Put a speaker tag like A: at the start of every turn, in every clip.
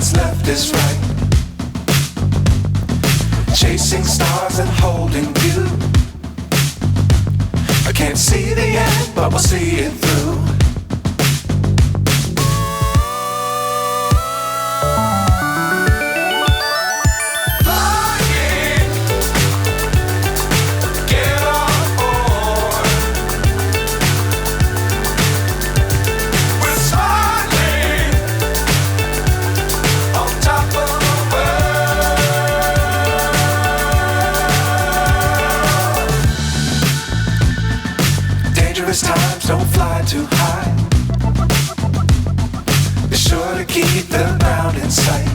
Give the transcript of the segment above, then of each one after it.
A: what's left is right. Chasing stars and holding you. I can't see the end, but we'll see it through. Times don't fly too high. Be sure to keep the ground in sight.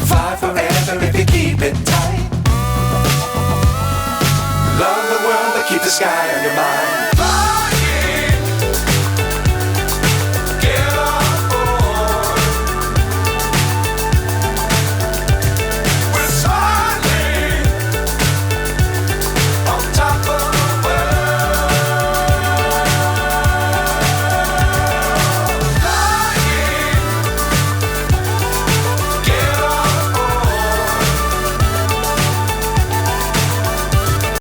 A: Fly forever if you keep it tight. Love the world, but keep the sky on your mind.